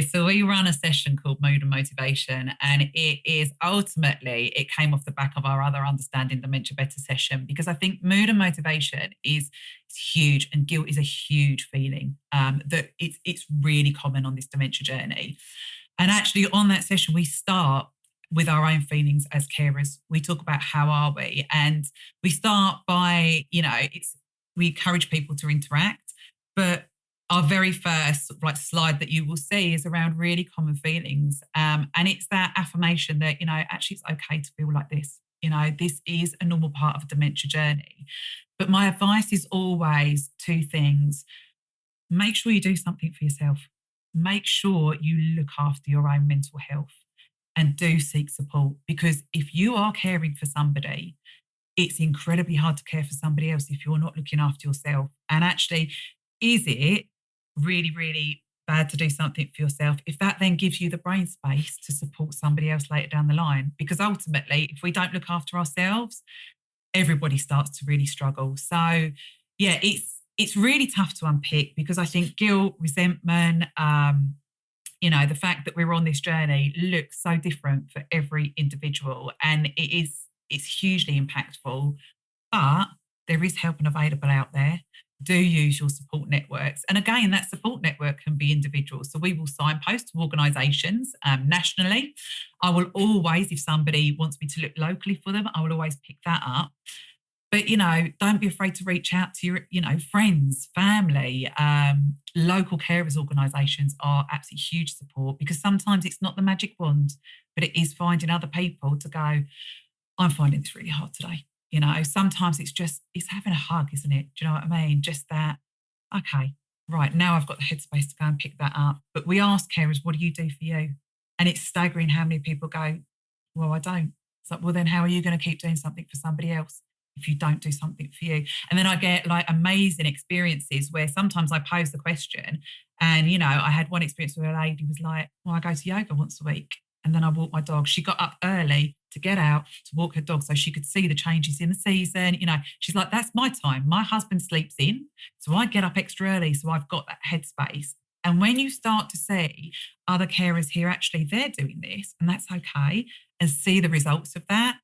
So we run a session called Mood and Motivation, and it came off the back of our other Understanding Dementia Better session, because I think mood and motivation is huge, and guilt is a huge feeling that it's really common on this dementia journey. And actually on that session, we start with our own feelings as carers. We talk about how are we, and we start by, we encourage people to interact, but our very first slide that you will see is around really common feelings. And it's that affirmation that, actually it's okay to feel like this. This is a normal part of a dementia journey. But my advice is always 2 things. Make sure you do something for yourself. Make sure you look after your own mental health, and do seek support. Because if you are caring for somebody, it's incredibly hard to care for somebody else if you're not looking after yourself. And actually, is it really, really bad to do something for yourself if that then gives you the brain space to support somebody else later down the line? Because ultimately, if we don't look after ourselves, everybody starts to really struggle. So yeah, it's really tough to unpick, because I think guilt, resentment, the fact that we're on this journey looks so different for every individual, and it's hugely impactful. But there is help and available out there. Do use your support networks. And again, that support network can be individuals. So we will signpost to organisations nationally. I will always, if somebody wants me to look locally for them, I will always pick that up. But, don't be afraid to reach out to your, friends, family. Local carers organisations are absolutely huge support, because sometimes it's not the magic wand, but it is finding other people to go, I'm finding this really hard today. Sometimes it's having a hug, isn't it? Do you know what I mean? Just that, okay, right, now I've got the headspace to go and pick that up. But we ask carers, what do you do for you? And it's staggering how many people go, well, I don't. It's like, well, then how are you going to keep doing something for somebody else if you don't do something for you? And then I get amazing experiences where sometimes I pose the question, and, I had one experience where a lady was like, well, I go to yoga once a week, and then I walk my dog. She got up early to get out to walk her dog so she could see the changes in the season. She's like, that's my time. My husband sleeps in, so I get up extra early, so I've got that headspace. And when you start to see other carers here, actually, they're doing this, and that's okay, and see the results of that,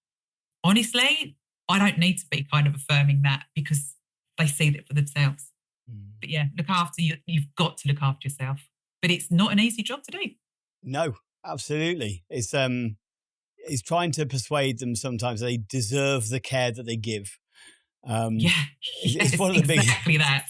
honestly, I don't need to be kind of affirming that, because they see that for themselves. But But yeah, look after you. You've got to look after yourself. But it's not an easy job to do. No, absolutely. It's trying to persuade them sometimes they deserve the care that they give. Yeah, It's yes, one of the big exactly that.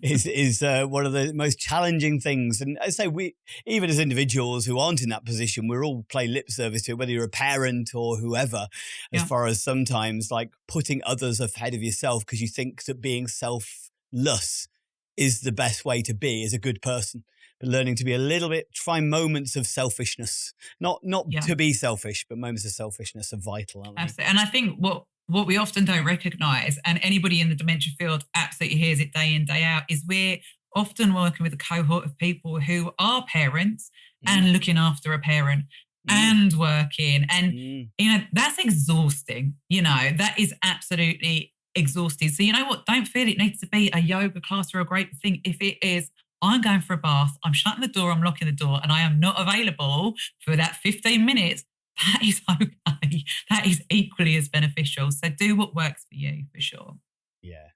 is one of the most challenging things. And I say we, even as individuals who aren't in that position, we're all play lip service to it, whether you're a parent or whoever, as Yeah. far as sometimes like putting others ahead of yourself because you think that being selfless is the best way to be as a good person. But learning to be a little bit, try moments of selfishness, not Yeah. to be selfish, but moments of selfishness are vital, aren't they? Absolutely. And I think what we often don't recognise, and anybody in the dementia field absolutely hears it day in, day out, is we're often working with a cohort of people who are parents and looking after a parent and working. And, that's exhausting. That is absolutely exhausting. So you know what? Don't feel it needs to be a yoga class or a great thing. If it is, I'm going for a bath, I'm shutting the door, I'm locking the door, and I am not available for that 15 minutes, that is okay. That is equally as beneficial. So do what works for you, for sure. Yeah.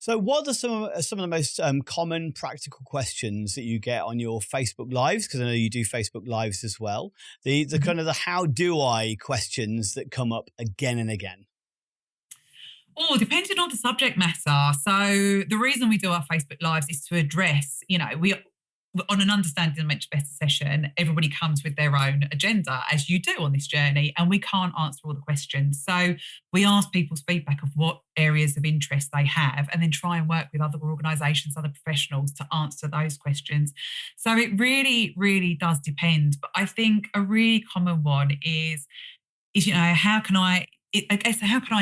So what are some of the most common practical questions that you get on your Facebook Lives? Because I know you do Facebook Lives as well. The kind of the how do I questions that come up again and again. Oh, depending on the subject matter. So the reason we do our Facebook Lives is to address, we on an Understanding Dementia Better session, everybody comes with their own agenda, as you do on this journey, and we can't answer all the questions. So we ask people's feedback of what areas of interest they have and then try and work with other organisations, other professionals to answer those questions. So it really, really does depend. But I think a really common one is how can I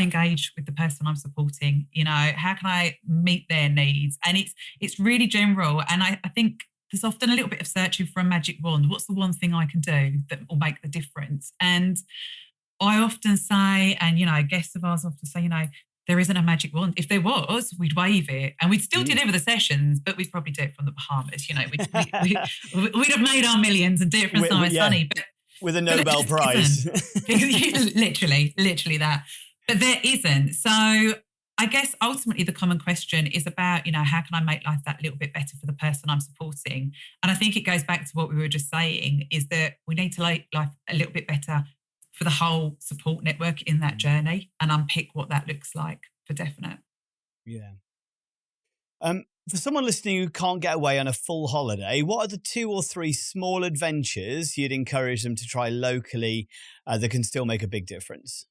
engage with the person I'm supporting? How can I meet their needs? And it's really general. And I think there's often a little bit of searching for a magic wand. What's the one thing I can do that will make the difference? And I often say, and guests of ours often say, there isn't a magic wand. If there was, we'd wave it and we'd still deliver the sessions, but we'd probably do it from the Bahamas. We'd have made our millions and do it from somewhere sunny. But with a Nobel Prize. literally that. But there isn't. So I guess ultimately the common question is about, how can I make life that little bit better for the person I'm supporting? And I think it goes back to what we were just saying, is that we need to make life a little bit better for the whole support network in that journey and unpick what that looks like for definite. Yeah. For someone listening who can't get away on a full holiday, what are the 2 or 3 small adventures you'd encourage them to try locally that can still make a big difference?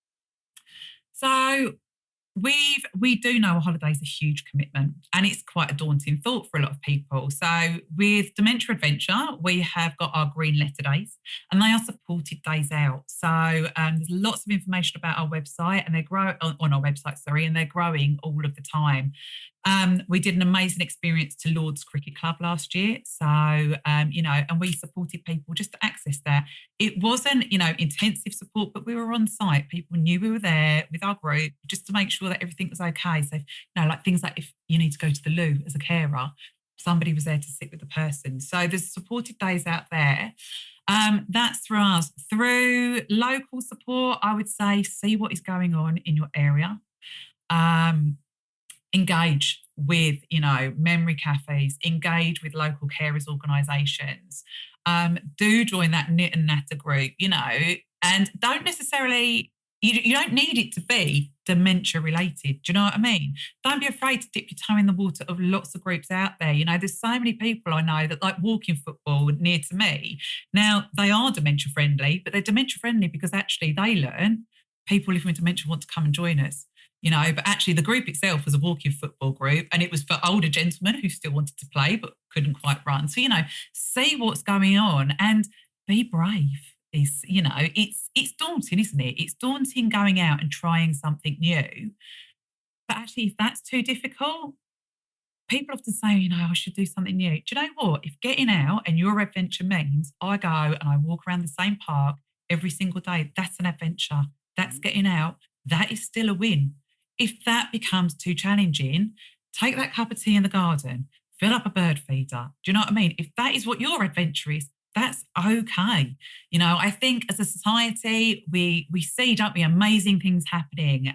So we do know a holiday is a huge commitment and it's quite a daunting thought for a lot of people. So with Dementia Adventure, we have got our green letter days and they are supported days out. So there's lots of information about our website and on our website, and they're growing all of the time. We did an amazing experience to Lord's Cricket Club last year. So, and we supported people just to access that. It wasn't, intensive support, but we were on site. People knew we were there with our group just to make sure that everything was okay. So, like things like if you need to go to the loo as a carer, somebody was there to sit with the person. So there's supported days out there. That's for us. Through local support, I would say see what is going on in your area. Engage with, memory cafes, engage with local carers organisations. Do join that knit and natter group, and don't necessarily, you don't need it to be dementia related. Do you know what I mean? Don't be afraid to dip your toe in the water of lots of groups out there. There's so many people I know that like walking football near to me. Now, they are dementia friendly, but they're dementia friendly because actually they learn people living with dementia want to come and join us. But actually the group itself was a walking football group and it was for older gentlemen who still wanted to play but couldn't quite run. So, see what's going on and be brave. It's daunting, isn't it? It's daunting going out and trying something new. But actually, if that's too difficult, people often say, I should do something new. Do you know what? If getting out and your adventure means I go and I walk around the same park every single day, that's an adventure. That's getting out. That is still a win. If that becomes too challenging, take that cup of tea in the garden, fill up a bird feeder. Do you know what I mean? If that is what your adventure is, That's okay. I think as a society, we see, don't we, amazing things happening.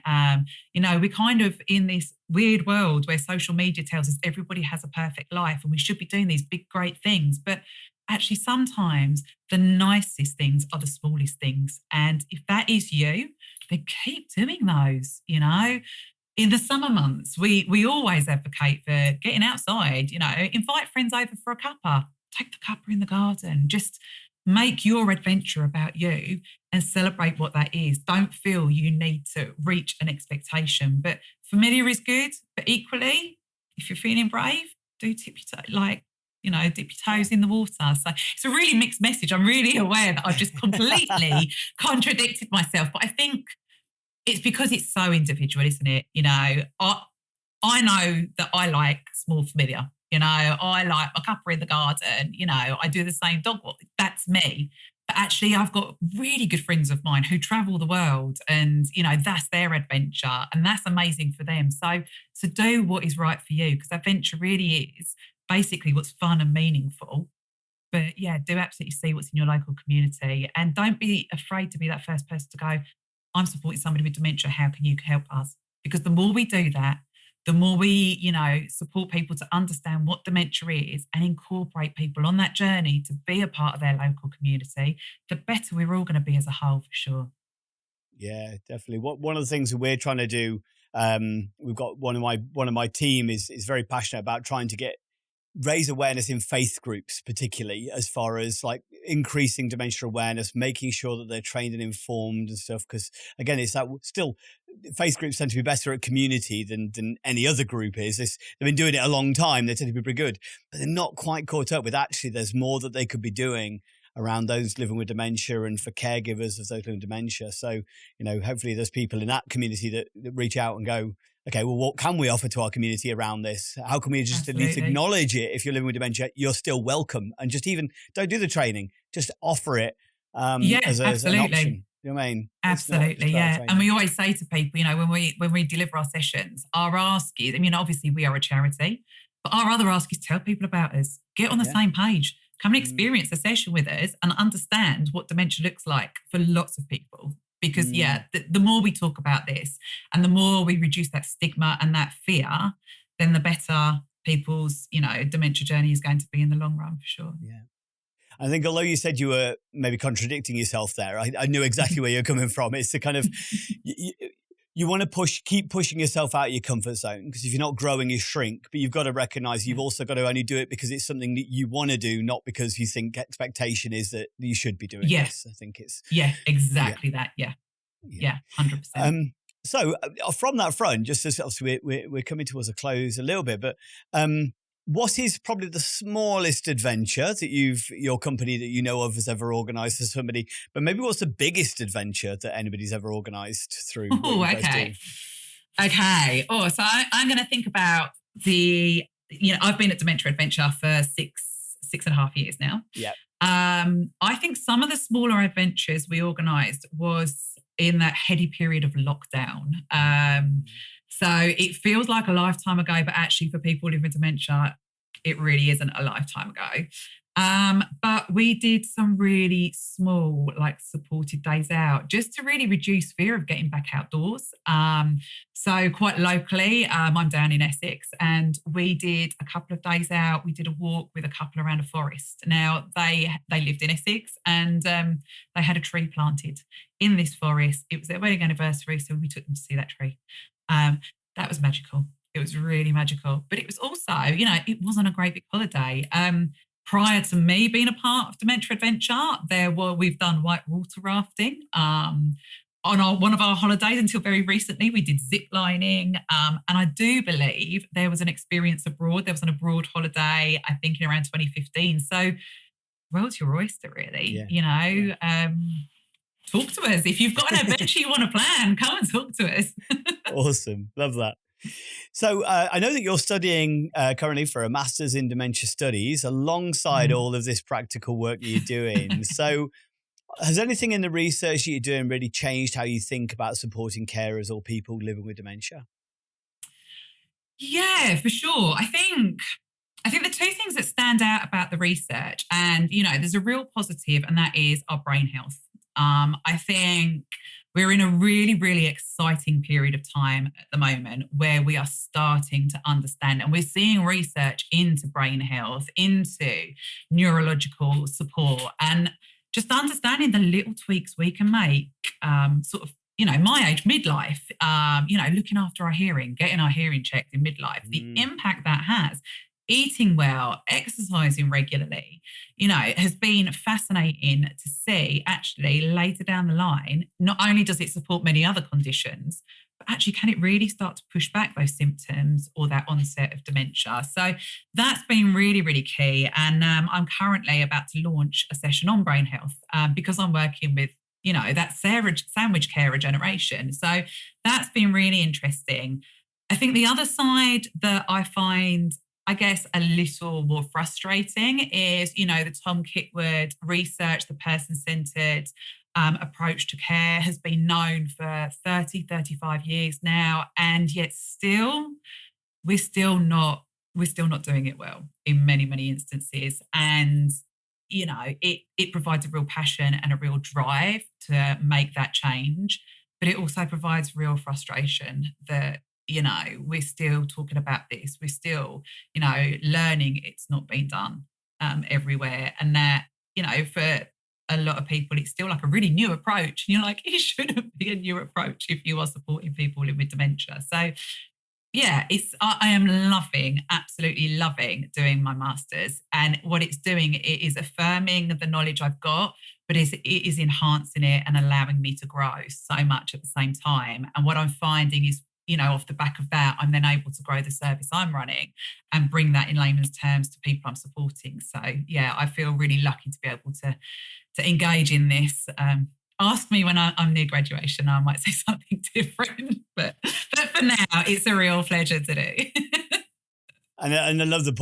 We're kind of in this weird world where social media tells us everybody has a perfect life and we should be doing these big, great things. But actually, sometimes the nicest things are the smallest things. And if that is you, then keep doing those. In the summer months, we always advocate for getting outside, invite friends over for a cuppa, take the cuppa in the garden, just make your adventure about you and celebrate what that is. Don't feel you need to reach an expectation, but familiar is good. But equally, if you're feeling brave, do tip your toe, dip your toes in the water. So it's a really mixed message. I'm really aware that I've just completely contradicted myself, but I think it's because it's so individual, isn't it? I know that I like small familiar. I like my cuppa in the garden. I do the same dog walk. That's me. But actually, I've got really good friends of mine who travel the world, and that's their adventure, and that's amazing for them. So do what is right for you, because adventure really is basically what's fun and meaningful. But yeah, do absolutely see what's in your local community, and don't be afraid to be that first person to go, I'm supporting somebody with dementia. How can you help us? Because the more we do that, the more we, support people to understand what dementia is and incorporate people on that journey to be a part of their local community, the better we're all going to be as a whole, for sure. Yeah, definitely. One of the things that we're trying to do, we've got one of my team is very passionate about trying to raise awareness in faith groups, particularly as far as like increasing dementia awareness, making sure that they're trained and informed and stuff. Because again, it's that still faith groups tend to be better at community than any other group is. They've been doing it a long time. They tend to be pretty good, but they're not quite caught up with actually there's more that they could be doing around those living with dementia and for caregivers of those living with dementia. So, hopefully there's people in that community that reach out and go, okay, well, what can we offer to our community around this? How can we just at least acknowledge it? If you're living with dementia, you're still welcome. And just even don't do the training, just offer it as an option. You know what I mean? Absolutely, yeah. And we always say to people, when we deliver our sessions, our ask is, obviously we are a charity, but our other ask is tell people about us. Get on the same page. Come and experience a session with us and understand what dementia looks like for lots of people. Because, the more we talk about this and the more we reduce that stigma and that fear, then the better people's, dementia journey is going to be in the long run, for sure. Yeah. I think although you said you were maybe contradicting yourself there, I knew exactly where you're coming from. It's the kind of, you want to keep pushing yourself out of your comfort zone, because if you're not growing, you shrink. But you've got to recognize you've also got to only do it because it's something that you want to do, not because you think expectation is that you should be doing this. I think it's... Yeah, exactly that. Yeah, 100%. So from that front, just as obviously we're coming towards a close a little bit, but what is probably the smallest adventure that your company that you know of has ever organised for somebody? But maybe what's the biggest adventure that anybody's ever organised through? Oh, okay. Okay. Oh, so I'm going to think about I've been at Dementia Adventure for 6.5 years now. Yeah. I think some of the smaller adventures we organised was in that heady period of lockdown. So it feels like a lifetime ago, but actually for people living with dementia, it really isn't a lifetime ago. But we did some really small, supported days out just to really reduce fear of getting back outdoors. So quite locally, I'm down in Essex, and we did a couple of days out. We did a walk with a couple around a forest. Now, they lived in Essex, and they had a tree planted in this forest. It was their wedding anniversary, so we took them to see that tree. That was magical. It was really magical. But it was also, it wasn't a great big holiday. Prior to me being a part of Dementia Adventure, we've done white water rafting on one of our holidays. Until very recently, we did zip lining. And I do believe there was an experience abroad. There was an abroad holiday, I think in around 2015. So world's your oyster, really. Talk to us. If you've got an adventure you want to plan, come and talk to us. Awesome. Love that. So I know that you're studying currently for a master's in dementia studies alongside all of this practical work that you're doing. So has anything in the research that you're doing really changed how you think about supporting carers or people living with dementia? Yeah, for sure. I think I think the two things that stand out about the research, and there's a real positive, and that is our brain health. I think we're in a really, really exciting period of time at the moment where we are starting to understand, and we're seeing research into brain health, into neurological support, and just understanding the little tweaks we can make, sort of, my age, midlife, looking after our hearing, getting our hearing checked in midlife, the impact that has. Eating well, exercising regularly, has been fascinating to see actually later down the line. Not only does it support many other conditions, but actually can it really start to push back those symptoms or that onset of dementia? So that's been really, really key. And I'm currently about to launch a session on brain health because I'm working with that sandwich carer generation. So that's been really interesting. I think the other side that I find, I guess, a little more frustrating is, the Tom Kitwood research, the person-centered approach to care has been known for 30, 35 years now. And yet we're still not doing it well in many, many instances. And, it provides a real passion and a real drive to make that change. But it also provides real frustration that, we're still talking about this. We're still, learning it's not being done everywhere. And that, for a lot of people, it's still like a really new approach. And you're like, it shouldn't be a new approach if you are supporting people living with dementia. So yeah, I am absolutely loving doing my master's. And what it's doing, it is affirming the knowledge I've got, but it is enhancing it and allowing me to grow so much at the same time. And what I'm finding is, off the back of that, I'm then able to grow the service I'm running and bring that in layman's terms to people I'm supporting. So yeah, I feel really lucky to be able to engage in this. Ask me when I'm near graduation, I might say something different, but for now, it's a real pleasure to do. And I love the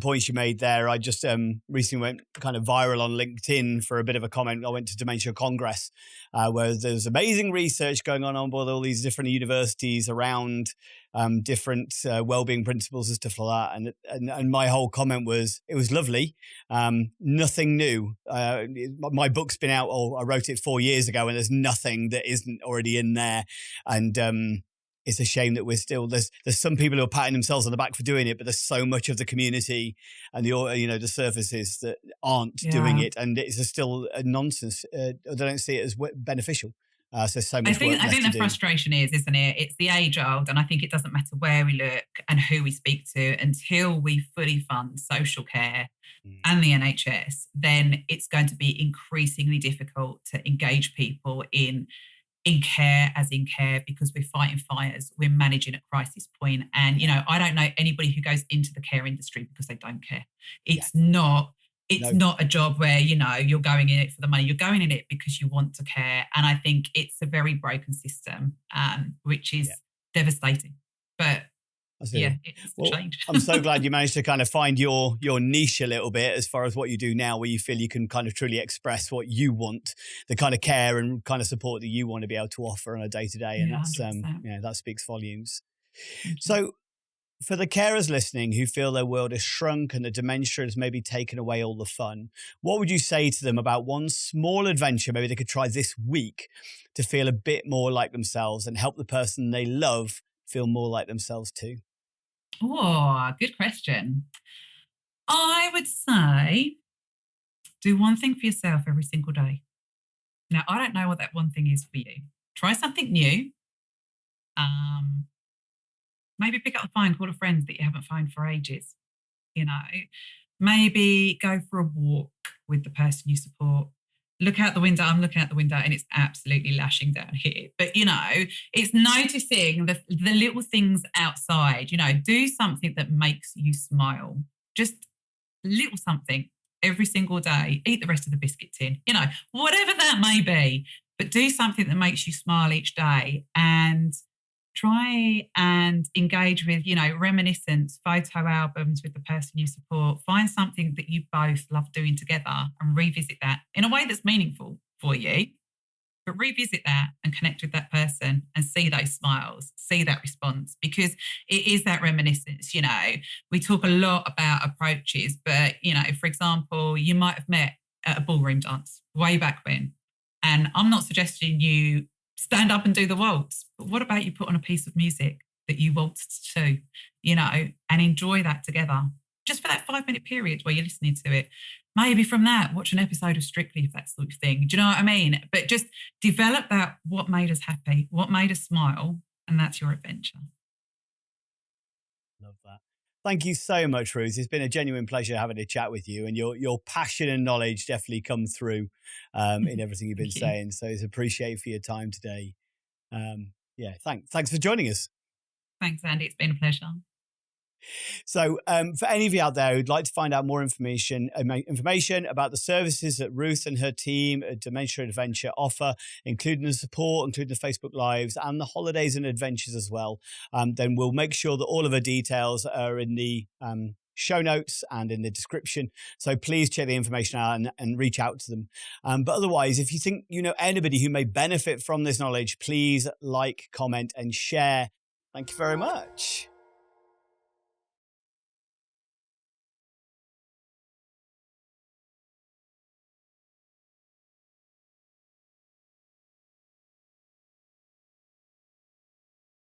points you made there. I just recently went kind of viral on LinkedIn for a bit of a comment. I went to Dementia Congress, where there's amazing research going on with all these different universities around different wellbeing principles and stuff like that. And my whole comment was, it was lovely, nothing new. My book's been out, or I wrote it 4 years ago, and there's nothing that isn't already in there. And it's a shame that we're still, there's some people who are patting themselves on the back for doing it, but there's so much of the community and the services that aren't doing it, and it's still a nonsense. They don't see it as beneficial. So much work I think the do. frustration is, isn't it? It's the age old, and I think it doesn't matter where we look and who we speak to until we fully fund social care and the NHS. Then it's going to be increasingly difficult to engage people in care, because we're fighting fires, we're managing at crisis point. And, I don't know anybody who goes into the care industry because they don't care. It's not a job where, you're going in it for the money. You're going in it because you want to care. And I think it's a very broken system, which is devastating. But it's a change. I'm so glad you managed to kind of find your niche a little bit as far as what you do now, where you feel you can kind of truly express what you want, the kind of care and kind of support that you want to be able to offer on a day-to-day. And that's, that speaks volumes. So for the carers listening who feel their world is shrunk and the dementia has maybe taken away all the fun, what would you say to them about one small adventure maybe they could try this week to feel a bit more like themselves and help the person they love feel more like themselves too? Oh, good question. I would say do one thing for yourself every single day. Now, I don't know what that one thing is for you. Try something new. Maybe pick up the phone, call a friend that you haven't phoned for ages. Maybe go for a walk with the person you support. Look out the window. I'm looking out the window and it's absolutely lashing down here. But, it's noticing the little things outside. Do something that makes you smile. Just a little something every single day. Eat the rest of the biscuit tin. Whatever that may be. But do something that makes you smile each day, and try and engage with, reminiscence, photo albums with the person you support. Find something that you both love doing together and revisit that in a way that's meaningful for you. but revisit that and connect with that person and see those smiles, see that response, because it is that reminiscence. We talk a lot about approaches, but, for example, you might have met at a ballroom dance way back when. And I'm not suggesting you stand up and do the waltz, but what about you put on a piece of music that you waltzed to, and enjoy that together just for that 5-minute period where you're listening to it. Maybe from that, watch an episode of Strictly, if that sort of thing. Do you know what I mean? But just develop that, what made us happy, what made us smile, and that's your adventure. Love that. Thank you so much, Ruth. It's been a genuine pleasure having a chat with you, and your passion and knowledge definitely come through in everything you've been saying. So it's appreciated for your time today. Thanks for joining us. Thanks, Andy. It's been a pleasure. So for any of you out there who'd like to find out more information about the services that Ruth and her team at Dementia Adventure offer, including the support, including the Facebook Lives and the holidays and adventures as well, then we'll make sure that all of her details are in the show notes and in the description. So please check the information out and reach out to them. But otherwise, if you think you know anybody who may benefit from this knowledge, please like, comment and share. Thank you very much.